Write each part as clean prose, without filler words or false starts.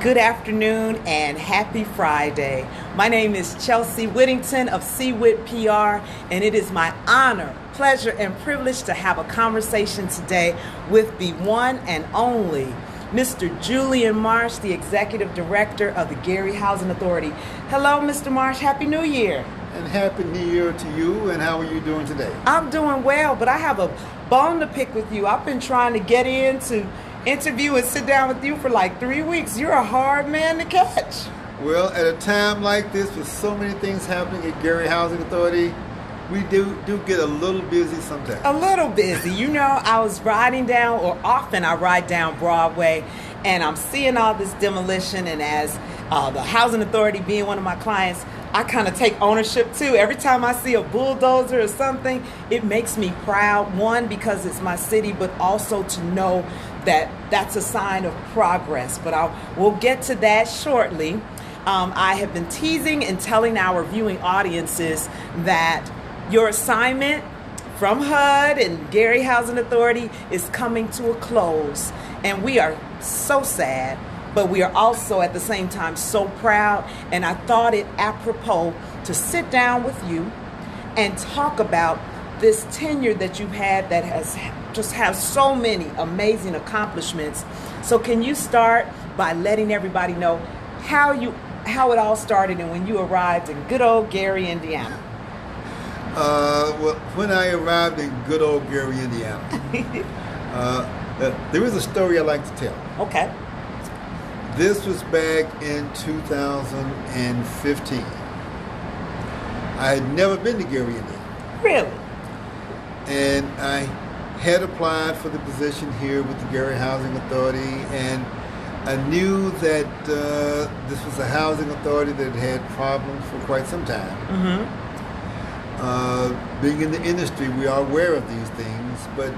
Good afternoon and happy Friday. My name is Chelsea Whittington of CWIT PR, and it is my honor, pleasure, and privilege to have a conversation today with the one and only Mr. Julian Marsh, the Executive Director of the Gary Housing Authority. Hello, Mr. Marsh. Happy New Year. And Happy New Year to you, and how are you doing today? I'm doing well, but I have a bone to pick with you. I've been trying to get in to interview and sit down with you for like 3 weeks. You're a hard man to catch. Well, at a time like this, with so many things happening at Gary Housing Authority, we do get a little busy sometimes. A little busy. You know, I was riding down, or often I ride down Broadway, and I'm seeing all this demolition, and as the Housing Authority being one of my clients, I kind of take ownership too. Every time I see a bulldozer or something, it makes me proud. One, because it's my city, but also to know that that's a sign of progress. But we'll get to that shortly. I have been teasing and telling our viewing audiences that your assignment from HUD and Gary Housing Authority is coming to a close. And we are so sad, but we are also at the same time so proud. And I thought it apropos to sit down with you and talk about this tenure that you've had that has so many amazing accomplishments. So can you start by letting everybody know how it all started and when you arrived in good old Gary, Indiana? Well, when I arrived in good old Gary, Indiana, there is a story I like to tell. Okay. This was back in 2015. I had never been to Gary, Indiana. Really? And I had applied for the position here with the Gary Housing Authority, and I knew that this was a housing authority that had problems for quite some time. Mm-hmm. Being in the industry, we are aware of these things, but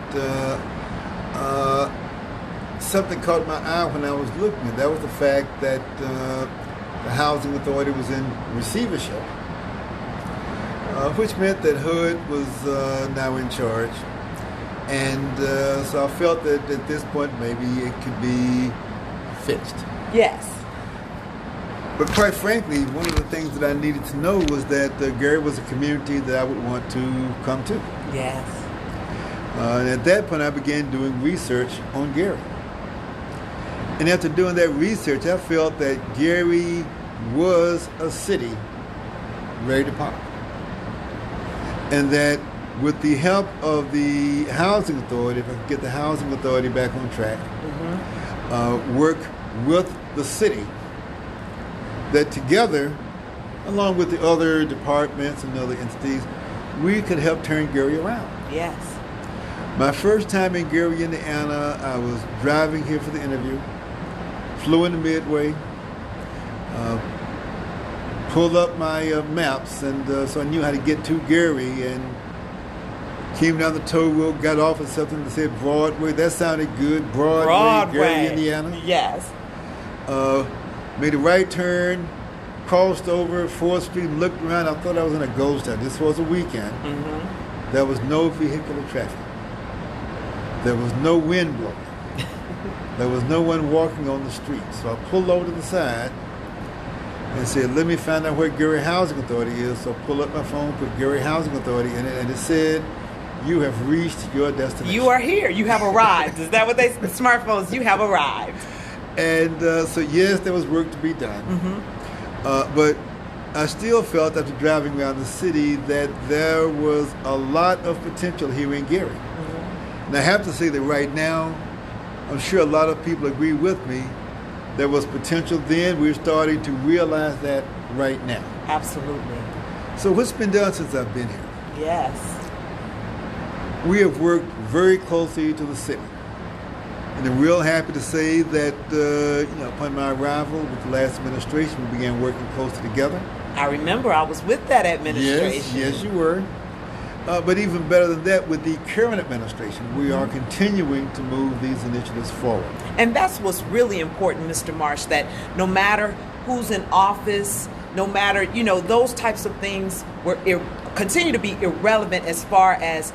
something caught my eye when I was looking, and that was the fact that the housing authority was in receivership, which meant that HUD was now in charge. And so I felt that at this point maybe it could be fixed. Yes. But quite frankly, one of the things that I needed to know was that Gary was a community that I would want to come to. Yes. And at that point I began doing research on Gary. And after doing that research, I felt that Gary was a city ready to pop. And that with the help of the Housing Authority, if I could get the Housing Authority back on track, work with the city, that together, along with the other departments and other entities, we could help turn Gary around. Yes. My first time in Gary, Indiana, I was driving here for the interview, flew into Midway, pulled up my maps, and so I knew how to get to Gary, and came down the toll road, got off at something that said Broadway. That sounded good. Broadway, Gary, Indiana. Yes. Made a right turn, crossed over 4th Street, looked around. I thought I was in a ghost town. This was a weekend. Mm-hmm. There was no vehicular traffic. There was no wind blowing. There was no one walking on the street. So I pulled over to the side and said, let me find out where Gary Housing Authority is. So I pulled up my phone, put Gary Housing Authority in it, and it said, you have reached your destination. You are here. You have arrived. Is that what they say? Smartphones, you have arrived. And so yes, there was work to be done. Mm-hmm. But I still felt after driving around the city that there was a lot of potential here in Gary. Mm-hmm. And I have to say that right now, I'm sure a lot of people agree with me. There was potential then. We're starting to realize that right now. Absolutely. So what's been done since I've been here? Yes. We have worked very closely to the city. And I'm real happy to say that upon my arrival with the last administration, we began working closely together. I remember I was with that administration. Yes, you were. But even better than that, with the current administration, we are continuing to move these initiatives forward. And that's what's really important, Mr. Marsh, that no matter who's in office, no matter, those types of things continue to be irrelevant as far as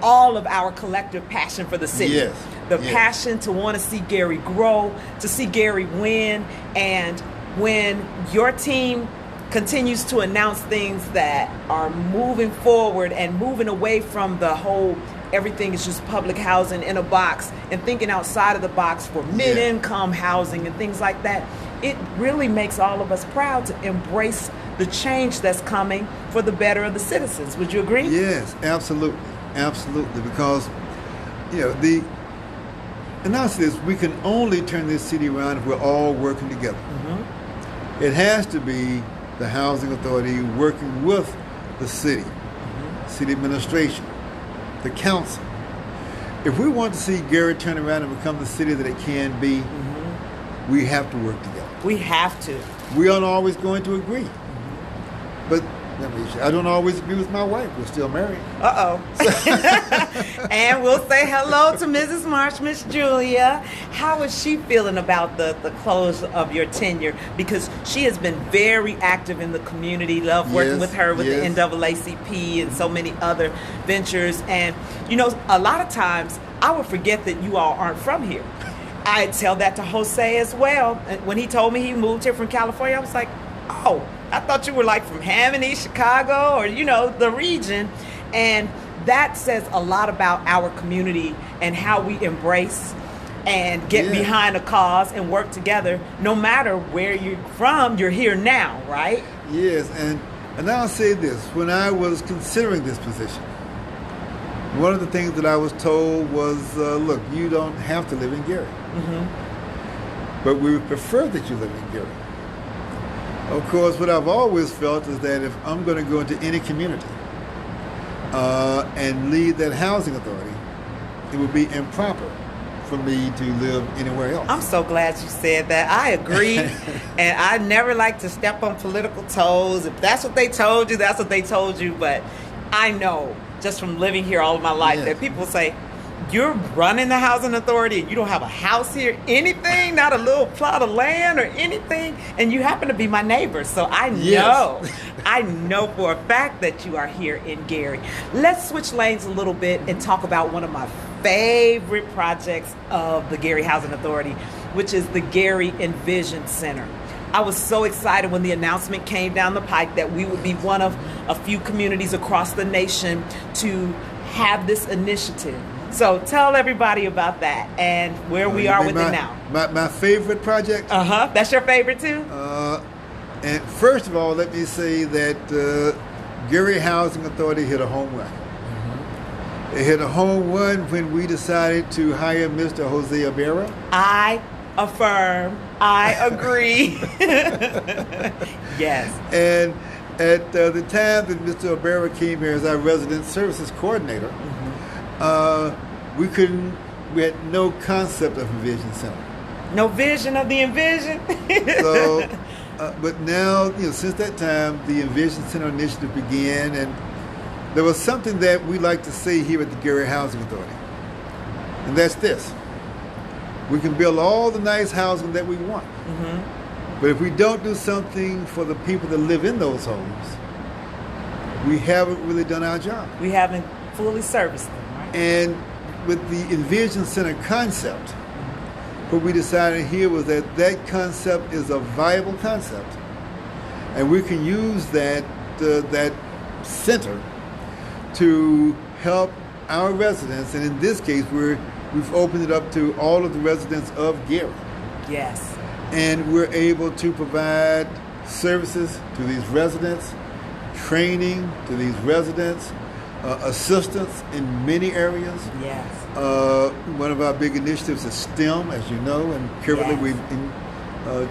all of our collective passion for the city. Yes. The Yes. passion to want to see Gary grow, to see Gary win. And when your team continues to announce things that are moving forward and moving away from the whole everything is just public housing in a box and thinking outside of the box for mid-income housing and things like that, it really makes all of us proud to embrace the change that's coming for the better of the citizens. Would you agree? Yes, absolutely. Absolutely. Because, and I'll say this, we can only turn this city around if we're all working together. Mm-hmm. It has to be the Housing Authority working with the city, city administration, the council. If we want to see Gary turn around and become the city that it can be, we have to work together. We have to. We aren't always going to agree. But I don't always agree with my wife. We're still married. And we'll say hello to Mrs. Marsh, Miss Julia. How is she feeling about the close of your tenure? Because she has been very active in the community. Love working with her with the NAACP and so many other ventures. And, a lot of times I would forget that you all aren't from here. I tell that to Jose as well. When he told me he moved here from California, I was like, oh, I thought you were like from Hammoney, Chicago, or, the region. And that says a lot about our community and how we embrace and get behind a cause and work together. No matter where you're from, you're here now, right? Yes, and I'll say this. When I was considering this position, one of the things that I was told was, look, you don't have to live in Gary. Mm-hmm. But we would prefer that you live in Gary. Of course, what I've always felt is that if I'm going to go into any community and lead that housing authority, it would be improper for me to live anywhere else. I'm so glad you said that. I agree. And I never like to step on political toes. If that's what they told you, that's what they told you. But I know just from living here all of my life that people say, you're running the housing authority and you don't have a house here, anything, not a little plot of land or anything, and you happen to be my neighbor. So I know, I know for a fact that you are here in Gary. Let's switch lanes a little bit and talk about one of my favorite projects of the Gary Housing Authority, which is the Gary Envision Center. I was so excited when the announcement came down the pike that we would be one of a few communities across the nation to have this initiative. So tell everybody about that and where we are with it now. My favorite project? That's your favorite too? And first of all, let me say that Gary Housing Authority hit a home run. Mm-hmm. It hit a home run when we decided to hire Mr. Jose Abera. I affirm. I agree. Yes. And at the time that Mr. Abera came here as our resident services coordinator, we had no concept of Envision Center. No vision of the Envision? So, but now, since that time, the Envision Center initiative began, and there was something that we like to say here at the Gary Housing Authority, and that's this. We can build all the nice housing that we want, but if we don't do something for the people that live in those homes, we haven't really done our job. We haven't fully serviced them. And with the Envision Center concept, what we decided here was that that concept is a viable concept, and we can use that center to help our residents. And in this case, we've opened it up to all of the residents of Gary. Yes. And we're able to provide services to these residents, training to these residents, assistance in many areas. Yes. One of our big initiatives is STEM, as you know, and currently we've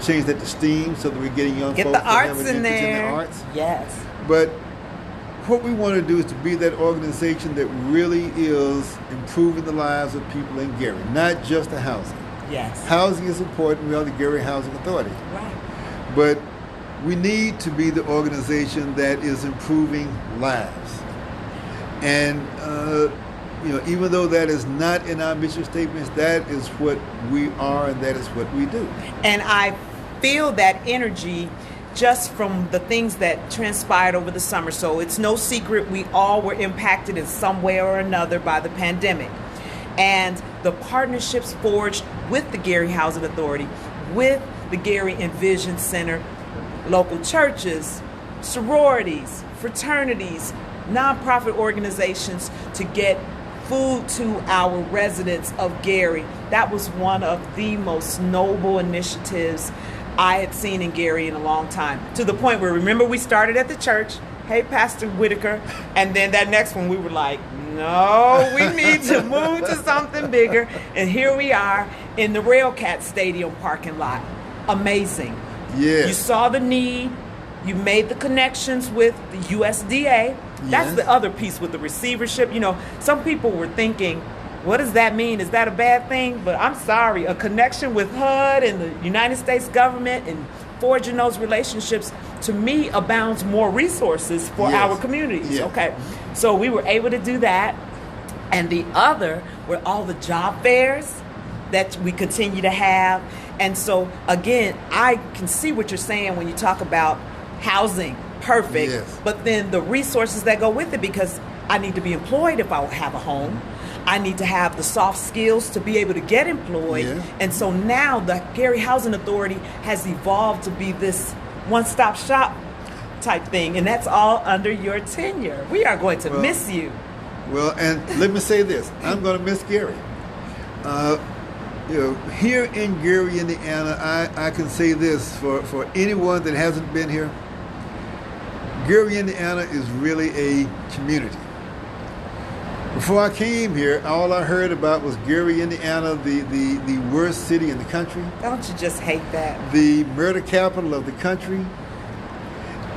changed that to STEAM so that we're getting young folks the to have arts an in interest there. in the arts. Yes. But what we want to do is to be that organization that really is improving the lives of people in Gary, not just the housing. Yes. Housing is important. We are the Gary Housing Authority. Right. But we need to be the organization that is improving lives. And, even though that is not in our mission statements, that is what we are and that is what we do. And I feel that energy just from the things that transpired over the summer. So it's no secret we all were impacted in some way or another by the pandemic. And the partnerships forged with the Gary Housing Authority, with the Gary Envision Center, local churches, sororities, fraternities, nonprofit organizations to get food to our residents of Gary. That was one of the most noble initiatives I had seen in Gary in a long time. To the point where, remember, we started at the church, hey, Pastor Whitaker, and then that next one we were like, no, we need to move to something bigger. And here we are in the Railcat Stadium parking lot. Amazing. Yes. You saw the need. You made the connections with the USDA. That's Yes. the other piece with the receivership. You know, some people were thinking, what does that mean? Is that a bad thing? But I'm sorry, a connection with HUD and the United States government and forging those relationships, to me, abounds more resources for Yes. our communities. Yeah. Okay, so we were able to do that. And the other were all the job fairs that we continue to have. And so, again, I can see what you're saying when you talk about housing, perfect, Yes. but then the resources that go with it, because I need to be employed if I have a home. I need to have the soft skills to be able to get employed. Yeah. And so now the Gary Housing Authority has evolved to be this one-stop shop type thing, and that's all under your tenure. We are going to miss you. Well, and let me say this. I'm going to miss Gary. Here in Gary, Indiana, I can say this for anyone that hasn't been here. Gary, Indiana is really a community. Before I came here, all I heard about was Gary, Indiana, the worst city in the country. Don't you just hate that? The murder capital of the country.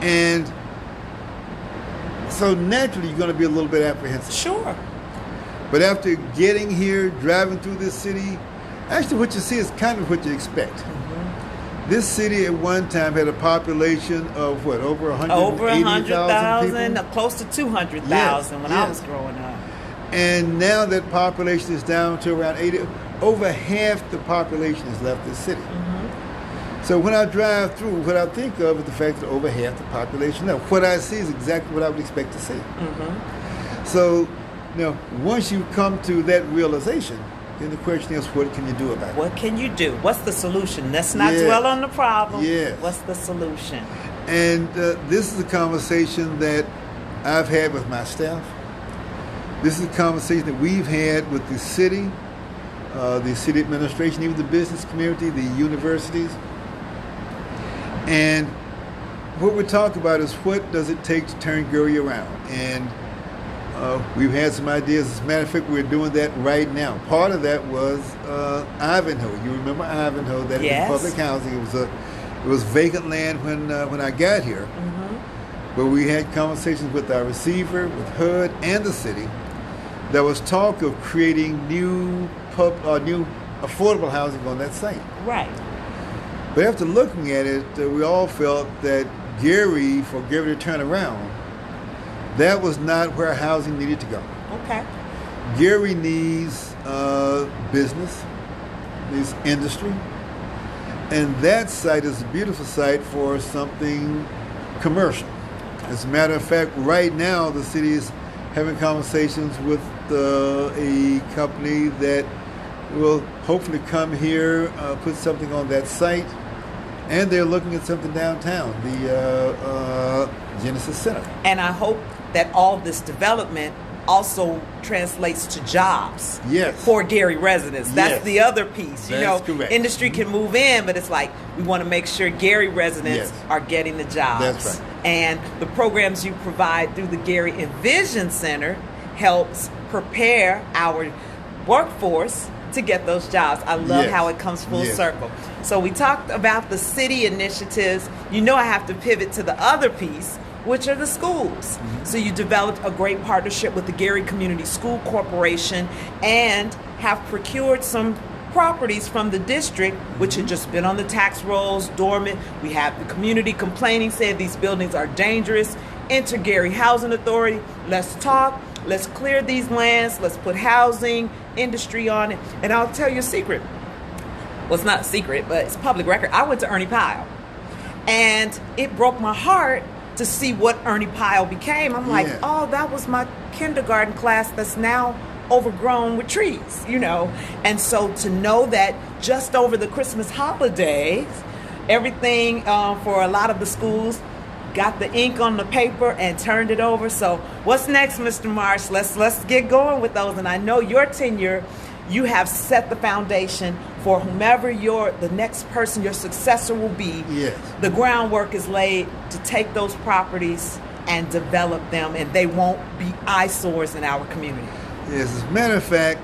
And so naturally, you're going to be a little bit apprehensive. Sure. But after getting here, driving through this city, actually what you see is kind of what you expect. Mm-hmm. This city at one time had a population of what, over 180,000 people? Close to 200,000 Yes, when yes. I was growing up. And now that population is down to around 80. Over half the population has left this city. Mm-hmm. So when I drive through, what I think of is the fact that over half the population left. What I see is exactly what I would expect to see. Mm-hmm. So now, once you come to that realization, then the question is, what can you do about it? What can you do? What's the solution? Let's not Yes. dwell on the problem. Yes. What's the solution? And this is a conversation that I've had with my staff. This is a conversation that we've had with the city administration, even the business community, the universities. And what we're talking about is, what does it take to turn Gary around? And we've had some ideas. As a matter of fact, we're doing that right now. Part of that was Ivanhoe. You remember Ivanhoe? That Yes. is public housing. It was vacant land when I got here. Mm-hmm. But we had conversations with our receiver, with HUD, and the city. There was talk of creating new affordable housing on that site. Right. But after looking at it, we all felt that for Gary to turn around, that was not where housing needed to go. Okay. Gary needs business, needs industry, and that site is a beautiful site for something commercial. As a matter of fact, right now the city is having conversations with a company that will hopefully come here, put something on that site, and they're looking at something downtown, the Genesis Center. And I hope that all this development also translates to jobs. Yes. For Gary residents. That's Yes. the other piece. That's correct. Industry can move in, but it's like we want to make sure Gary residents Yes. are getting the jobs. That's right. And the programs you provide through the Gary Envision Center helps prepare our workforce to get those jobs. I love Yes. how it comes full Yes. circle. So we talked about the city initiatives. You know, I have to pivot to the other piece, which are the schools. Mm-hmm. So you developed a great partnership with the Gary Community School Corporation and have procured some properties from the district, which had just been on the tax rolls, dormant. We have the community complaining, saying these buildings are dangerous. Enter Gary Housing Authority. Let's talk. Let's clear these lands. Let's put housing, industry on it. And I'll tell you a secret. Well, it's not a secret, but it's public record. I went to Ernie Pyle. And it broke my heart to see what Ernie Pyle became. I'm like, Yeah. oh, that was my kindergarten class that's now overgrown with trees, you know. And so to know that just over the Christmas holidays, everything for a lot of the schools got the ink on the paper and turned it over. So what's next, Mr. Marsh? Let's get going with those. And I know your tenure, you have set the foundation for whomever the next person, your successor will be. Yes. The groundwork is laid to take those properties and develop them, and they won't be eyesores in our community. Yes, as a matter of fact,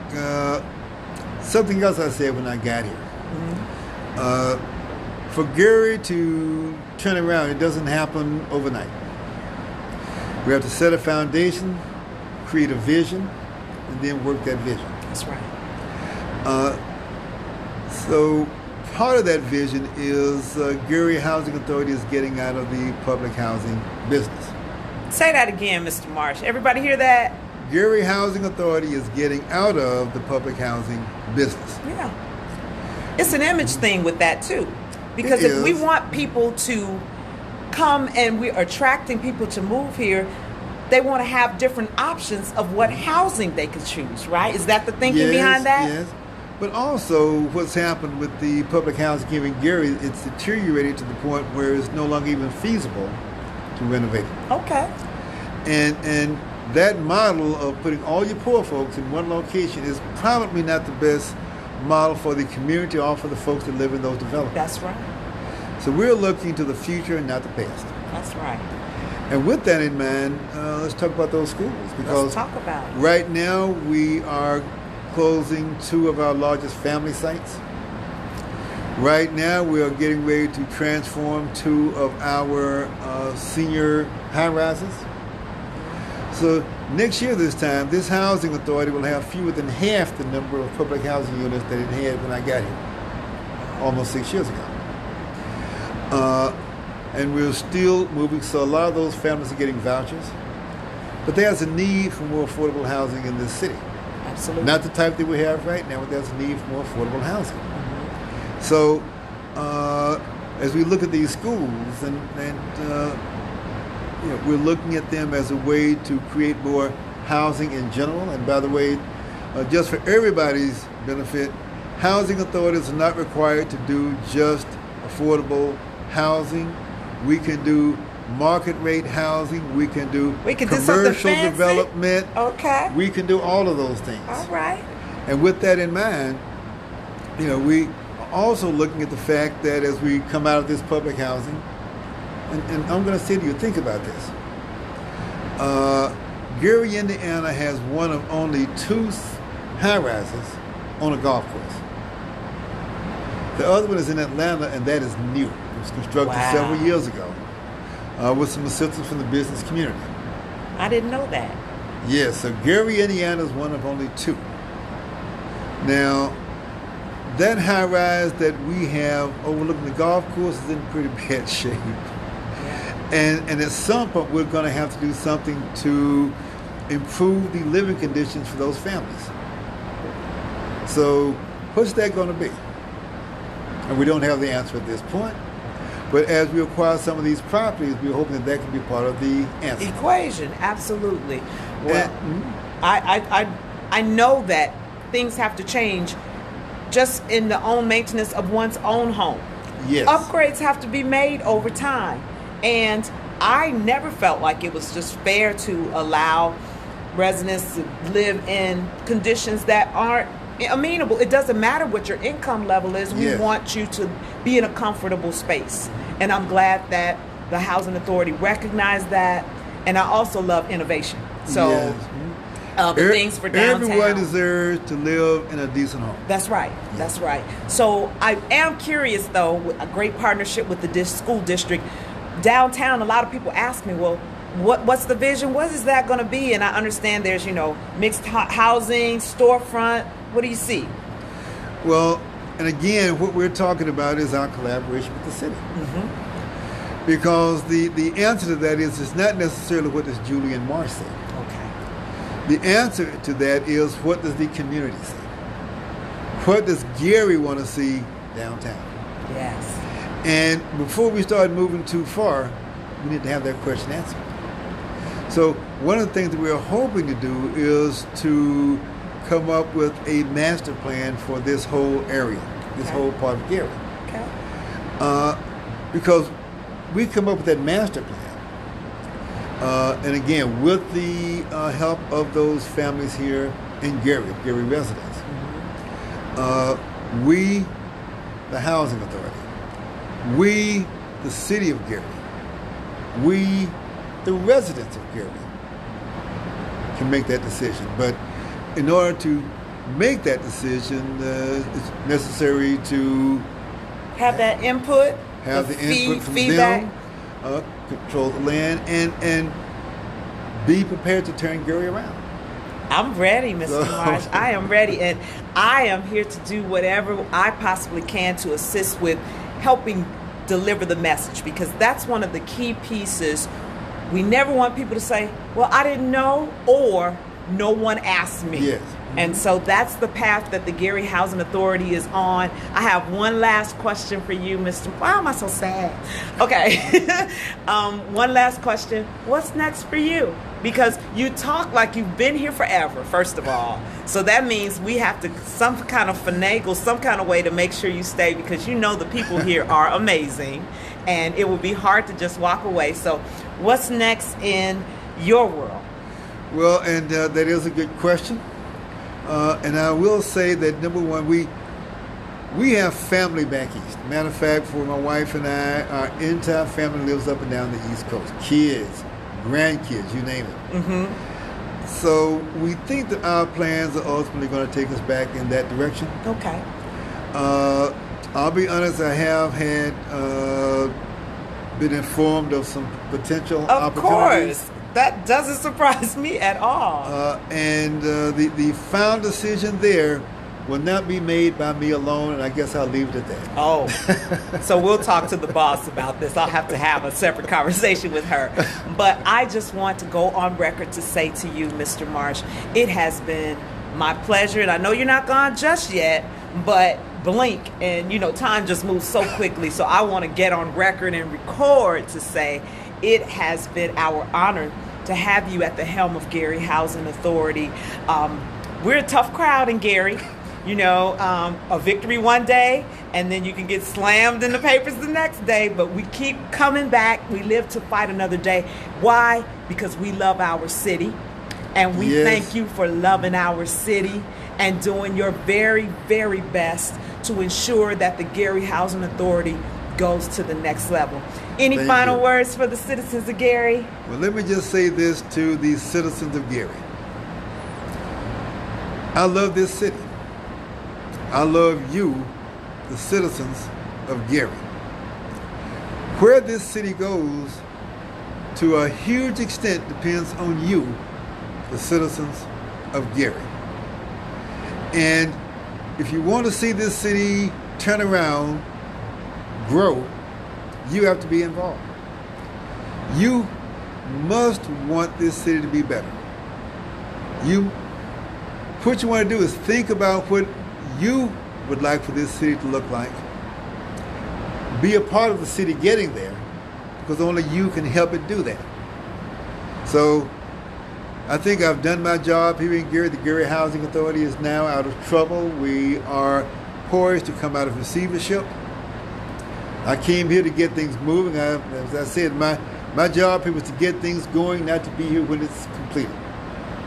something else I said when I got here. For Gary to turn around, it doesn't happen overnight. We have to set a foundation, create a vision, and then work that vision. That's right. So part of that vision is Gary Housing Authority is getting out of the public housing business. Say that again, Mr. Marsh. Everybody hear that? Gary Housing Authority is getting out of the public housing business. Yeah. It's an image thing with that too. Because It if we is. want people to come and we're attracting people to move here, they want to have different options of what housing they could choose, right? Is that the thinking behind that? Yes. But also, what's happened with the public housing here in Gary, it's deteriorated to the point where it's no longer even feasible to renovate it. Okay. And that model of putting all your poor folks in one location is probably not the best model for the community or for the folks that live in those developments. That's right. So we're looking to the future and not the past. That's right. And with that in mind, let's talk about those schools. Because Let's talk about it. right now we are closing 2 of our largest family sites. Right now we are getting ready to transform 2 of our senior high-rises. So next year this time, this housing authority will have fewer than half the number of public housing units that it had when I got here, almost 6 years ago. And we're still moving, so a lot of those families are getting vouchers. But there's a need for more affordable housing in this city. Absolutely. Not the type that we have right now, but there's a need for more affordable housing. So as we look at these schools, and we're looking at them as a way to create more housing in general. And by the way, just for everybody's benefit, housing authorities are not required to do just affordable housing. We can do market rate housing. We can do something commercial fancy. development. Okay. We can do all of those things. All right. And with that in mind, we are also looking at the fact that as we come out of this public housing, and I'm going to say to you, think about this. Gary, Indiana has one of only 2 high-rises on a golf course. The other one is in Atlanta, and that is new. It was constructed Wow. several years ago with some assistance from the business community. I didn't know that. Yes, so Gary, Indiana is one of only 2. Now, that high-rise that we have overlooking the golf course is in pretty bad shape. And at some point, we're going to have to do something to improve the living conditions for those families. So what's that going to be? And we don't have the answer at this point. But as we acquire some of these properties, we're hoping that can be part of the answer. Equation, absolutely. Well, I know that things have to change just in the own maintenance of one's own home. Yes. Upgrades have to be made over time. And I never felt like it was just fair to allow residents to live in conditions that aren't amenable. It doesn't matter what your income level is. We Yes. want you to be in a comfortable space. And I'm glad that the Housing Authority recognized that. And I also love innovation. So Yes. the things for downtown. Everyone deserves to live in a decent home. That's right. That's right. So I am curious, though, with a great partnership with the school district. Downtown, a lot of people ask me, well, what's the vision? What is that going to be? And I understand there's, mixed housing, storefront. What do you see? Well, and again, what we're talking about is our collaboration with the city. Mm-hmm. Because the answer to that is it's not necessarily what does Julian Marsh say. Okay. The answer to that is what does the community say? What does Gary want to see downtown? Yes. And before we start moving too far, we need to have that question answered. So one of the things that we're hoping to do is to come up with a master plan for this whole area, this whole part of Gary. Okay. Because we come up with that master plan. And again, with the help of those families here in Gary residents, we, the Housing Authority, we, the City of Gary, we, the residents of Gary, can make that decision. But in order to make that decision, it's necessary to have that input, have the input from feedback. them, control the land, and be prepared to turn Gary around. I'm ready, Mr. Marsh. I am ready, and I am here to do whatever I possibly can to assist with helping deliver the message, because that's one of the key pieces. We never want people to say, well, I didn't know, or no one asked me. Yes. And so that's the path that the Gary Housing Authority is on. I have one last question for you, Mr. Why am I so sad? Okay. One last question. What's next for you? Because you talk like you've been here forever, first of all. So that means we have to some kind of finagle, some kind of way to make sure you stay, because you know the people here are amazing, and it would be hard to just walk away. So what's next in your world? Well, and that is a good question. And I will say that, number one, we have family back east. Matter of fact, for my wife and I, our entire family lives up and down the East Coast. Kids, grandkids, you name it. Mm-hmm. So we think that our plans are ultimately going to take us back in that direction. Okay. I'll be honest, I have had been informed of some potential opportunities. Of course. That doesn't surprise me at all. And the final decision there will not be made by me alone, and I guess I'll leave it at that. Oh, so we'll talk to the boss about this. I'll have to have a separate conversation with her. But I just want to go on record to say to you, Mr. Marsh, it has been my pleasure, and I know you're not gone just yet, but blink, and time just moves so quickly. So I want to get on record and record to say it has been our honor to have you at the helm of Gary Housing Authority. We're a tough crowd in Gary. A victory one day, and then you can get slammed in the papers the next day, but we keep coming back. We live to fight another day. Why? Because we love our city, and we thank you for loving our city and doing your very, very best to ensure that the Gary Housing Authority goes to the next level. Any final words for the citizens of Gary? Well, let me just say this to the citizens of Gary. I love this city. I love you, the citizens of Gary. Where this city goes, to a huge extent, depends on you, the citizens of Gary. And if you want to see this city turn around, grow, you have to be involved. You must want this city to be better. What you want to do is think about what you would like for this city to look like. Be a part of the city getting there, because only you can help it do that. So I think I've done my job here in Gary. The Gary Housing Authority is now out of trouble. We are poised to come out of receivership. I came here to get things moving. As I said, my job here was to get things going, not to be here when it's completed.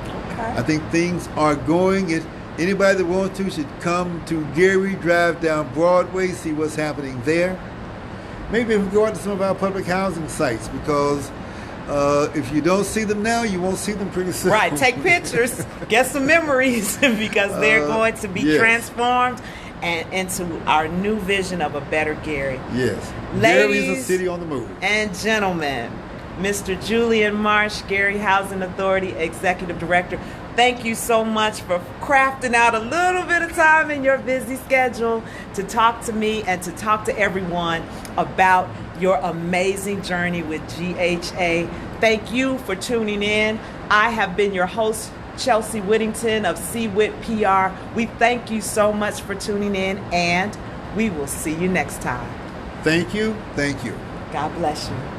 Okay. I think things are going. Anybody that wants to should come to Gary, drive down Broadway, see what's happening there. Maybe we go out to some of our public housing sites, because if you don't see them now, you won't see them pretty soon. Right, take pictures, get some memories, because they're going to be transformed and into our new vision of a better Gary. Yes. Ladies, Gary's a city on the move. And gentlemen, Mr. Julian Marsh, Gary Housing Authority Executive Director, thank you so much for crafting out a little bit of time in your busy schedule to talk to me and to talk to everyone about your amazing journey with GHA. Thank you for tuning in. I have been your host, Chelsea Whittington of CWIT PR. We thank you so much for tuning in, and we will see you next time. Thank you. Thank you. God bless you.